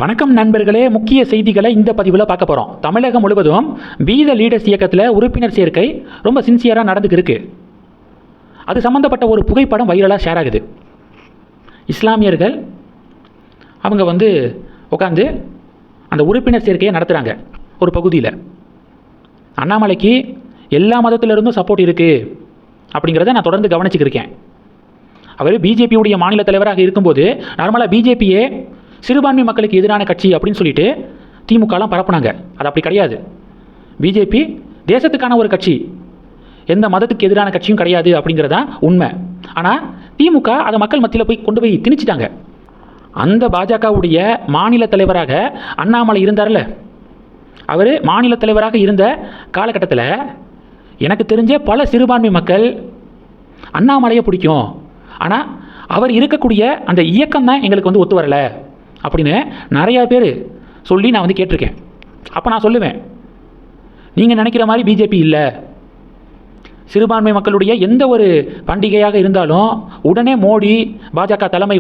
வணக்கம் நண்பர்களே, முக்கிய செய்திகளை இந்த பதிவில் பார்க்க போகிறோம். தமிழகம் முழுவதும் பி த லீடர்ஸ் இயக்கத்தில் உறுப்பினர் சேர்க்கை ரொம்ப சின்சியராக நடந்துக்கு இருக்கு. அது சம்மந்தப்பட்ட ஒரு புகைப்படம் வைரலாக ஷேர் ஆகுது. இஸ்லாமியர்கள் அவங்க உட்காந்து அந்த உறுப்பினர் சேர்க்கையை நடத்துகிறாங்க ஒரு பகுதியில். அண்ணாமலைக்கு எல்லா மதத்திலிருந்தும் சப்போர்ட் இருக்குது அப்படிங்கிறத நான் தொடர்ந்து கவனிச்சுக்கிருக்கேன். அவர் பிஜேபியுடைய மாநில தலைவராக இருக்கும்போது நார்மலாக பிஜேபியே சிறுபான்மை மக்களுக்கு எதிரான கட்சி அப்படின்னு சொல்லிட்டு திமுகலாம் பரப்புனாங்க. அது அப்படி கிடையாது. பிஜேபி தேசத்துக்கான ஒரு கட்சி, எந்த மதத்துக்கு எதிரான கட்சியும் கிடையாது அப்படிங்கிறதான் உண்மை. ஆனால் திமுக அதை மக்கள் மத்தியில் கொண்டு போய் திணிச்சிட்டாங்க. அந்த பாஜகவுடைய மாநில தலைவராக அண்ணாமலை இருந்தார்ல, அவர் மாநில தலைவராக இருந்த காலகட்டத்தில் எனக்கு தெரிஞ்ச பல சிறுபான்மை மக்கள் அண்ணாமலையை பிடிக்கும், ஆனால் அவர் இருக்கக்கூடிய அந்த இயக்கம் தான் எங்களுக்கு ஒத்து வரலை அப்படின்னு நிறையா பேர் சொல்லி நான் கேட்டிருக்கேன். அப்போ நான் சொல்லுவேன், நீங்கள் நினைக்கிற மாதிரி பிஜேபி இல்லை. சிறுபான்மை மக்களுடைய எந்த ஒரு பண்டிகையாக இருந்தாலும் உடனே மோடி பாஜக தலைமை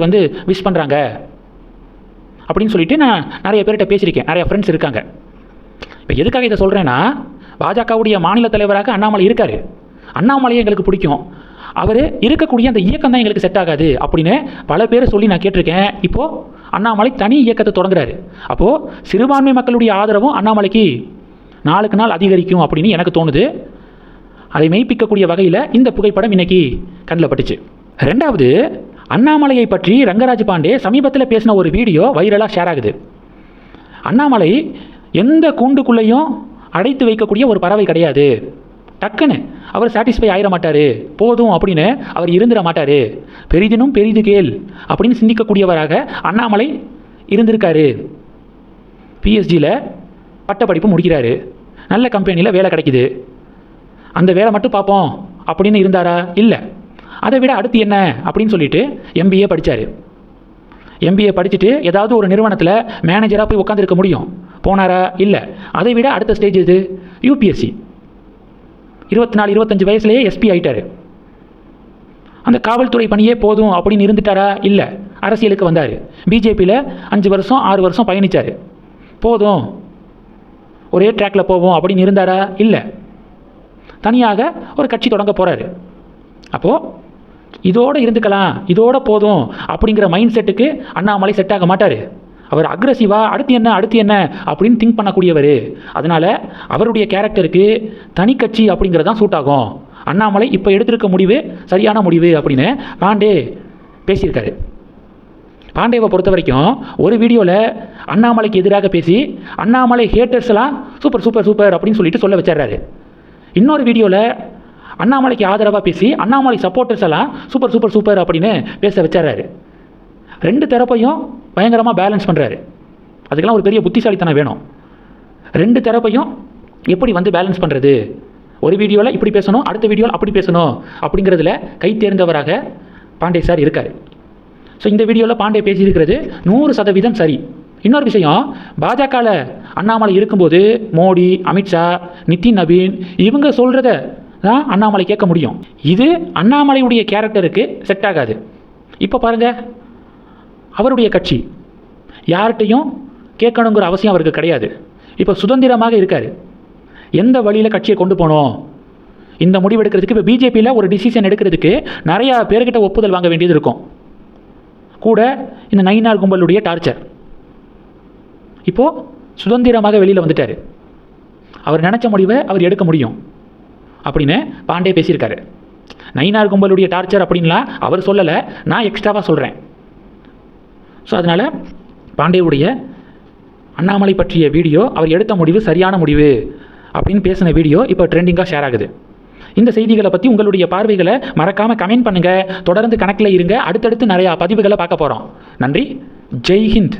விஷ் பண்ணுறாங்க அப்படின்னு சொல்லிட்டு நான் நிறைய பேர்கிட்ட பேசியிருக்கேன். நிறைய ஃப்ரெண்ட்ஸ் இருக்காங்க. இப்போ எதுக்காக இதை சொல்கிறேன்னா, பாஜகவுடைய மாநில தலைவராக அண்ணாமலை இருக்கார். அண்ணாமலையை எங்களுக்கு பிடிக்கும், அவர் இருக்கக்கூடிய அந்த இயக்கம் தான் எங்களுக்கு செட் ஆகாது அப்படின்னு பல பேர் சொல்லி நான் கேட்டிருக்கேன். இப்போது அண்ணாமலை தனி இயக்கத்தை தொடங்குறாரு. அப்போது சிறுபான்மை மக்களுடைய ஆதரவும் அண்ணாமலைக்கு நாளுக்கு நாள் அதிகரிக்கும் அப்படின்னு எனக்கு தோணுது. அதை மெய்ப்பிக்கக்கூடிய வகையில் இந்த புகைப்படம் இன்னைக்கு கண்ணில் பட்டுச்சு. ரெண்டாவது, அண்ணாமலையை பற்றி ரங்கராஜ் பாண்டே சமீபத்தில் பேசின ஒரு வீடியோ வைரலாக ஷேர் ஆகுது. அண்ணாமலை எந்த கூண்டுக்குள்ளேயும் அடைத்து வைக்கக்கூடிய ஒரு பறவை கிடையாது. டக்குன்னு அவர் சாட்டிஸ்ஃபை ஆகிட மாட்டார், போதும் அப்படின்னு அவர் இருந்துட மாட்டார். பெரிதினும் பெரிது கேள் அப்படின்னு சிந்திக்கக்கூடியவராக அண்ணாமலை இருந்திருக்காரு. பிஎஸ்ஜியில் பட்டப்படிப்பு முடிக்கிறாரு, நல்ல கம்பெனியில் வேலை கிடைக்குது, அந்த வேலை மட்டும் பார்ப்போம் அப்படின்னு இருந்தாரா? இல்லை. அதை விட அடுத்து என்ன அப்படின்னு சொல்லிட்டு எம்பிஏ படித்தார். எம்பிஏ படிச்சுட்டு ஏதாவது ஒரு நிறுவனத்தில் மேனேஜராக போய் உட்காந்துருக்க முடியும், போனாரா? இல்லை. அதை விட அடுத்த ஸ்டேஜ் இது யூபிஎஸ்சி. 24-25 வயசுலேயே எஸ்பி ஆகிட்டார். அந்த காவல்துறை பணியே போதும் அப்படின்னு இருந்துட்டாரா? இல்லை. அரசியலுக்கு வந்தார். பிஜேபியில் 5 வருஷம் 6 வருஷம் பயணித்தார். போதும், ஒரே ட்ராக்கில் போவோம் அப்படின்னு இருந்தாரா? இல்லை. தனியாக ஒரு கட்சி தொடங்க போகிறாரு. அப்போது இதோடு இருந்துக்கலாம், இதோட போதும் அப்படிங்கிற மைண்ட் செட்டுக்கு அண்ணாமலை செட் ஆக மாட்டார். அவர் அக்ரெசிவாக அடுத்து என்ன அப்படின்னு திங்க் பண்ணக்கூடியவர். அதனால் அவருடைய கேரக்டருக்கு தனி கட்சி அப்படிங்கிறது தான் சூட் ஆகும். அண்ணாமலை இப்போ எடுத்திருக்க முடிவு சரியான முடிவு அப்படின்னு பாண்டே பேசியிருக்காரு. பாண்டேவை பொறுத்த வரைக்கும் ஒரு வீடியோவில் அண்ணாமலைக்கு எதிராக பேசி அண்ணாமலை ஹேட்டர்ஸ்லாம் சூப்பர் சூப்பர் சூப்பர் அப்படின்னு சொல்லிட்டு சொல்ல வச்சிடுறாரு. இன்னொரு வீடியோவில் அண்ணாமலைக்கு ஆதரவாக பேசி அண்ணாமலை சப்போர்ட்டர்ஸ் எல்லாம் சூப்பர் சூப்பர் சூப்பர் அப்படின்னு பேச வச்சிடுறாரு. ரெண்டு தரப்பையும் பயங்கரமாக பேலன்ஸ் பண்ணுறாரு. அதுக்கெல்லாம் ஒரு பெரிய புத்திசாலித்தனம் வேணும். ரெண்டு தரப்பையும் எப்படி பேலன்ஸ் பண்ணுறது? ஒரு வீடியோவில் இப்படி பேசணும், அடுத்த வீடியோவில் அப்படி பேசணும் அப்படிங்கிறதுல கை தேர்ந்தவராக பாண்டே சார் இருக்கார். ஸோ இந்த வீடியோவில் பாண்டே பேசியிருக்கிறது 100% சரி. இன்னொரு விஷயம், பாஜகவில் அண்ணாமலை இருக்கும்போது மோடி, அமித்ஷா, நிதின் நவீன் இவங்க சொல்கிறத தான் அண்ணாமலை கேட்க முடியும். இது அண்ணாமலையுடைய கேரக்டருக்கு செட் ஆகாது. இப்போ பாருங்கள், அவருடைய கட்சி யார்கிட்டையும் கேட்கணுங்கிற அவசியம் அவருக்கு கிடையாது. இப்போ சுதந்திரமாக இருக்கார். எந்த வழியில் கட்சியை கொண்டு போகணும், இந்த முடிவு எடுக்கிறதுக்கு இப்போ பிஜேபியில் ஒரு டிசிஷன் எடுக்கிறதுக்கு நிறையா பேர்கிட்ட ஒப்புதல் வாங்க வேண்டியது இருக்கும். கூட இந்த நயினார் கும்பலுடைய டார்ச்சர். இப்போது சுதந்திரமாக வெளியில் வந்துட்டார். அவர் நினச்ச முடிவை அவர் எடுக்க முடியும் அப்படின்னு பாண்டே பேசியிருக்காரு. நயினார் கும்பலுடைய டார்ச்சர் அப்படின்லாம் அவர் சொல்லலை, நான் எக்ஸ்ட்ராவாக சொல்கிறேன். ஸோ அதனால் பாண்டேவுடைய அண்ணாமலை பற்றிய வீடியோ, அவர் எடுத்த முடிவு சரியான முடிவு அப்படின்னு பேசின வீடியோ இப்போ ட்ரெண்டிங்காக ஷேர் ஆகுது. இந்த செய்திகளை பற்றி உங்களுடைய பார்வைகளை மறக்காமல் கமெண்ட் பண்ணுங்கள். தொடர்ந்து கணக்கில் இருங்க. அடுத்தடுத்து நிறையா பதிவுகளை பார்க்க போகிறோம். நன்றி. ஜெய் ஹிந்த்.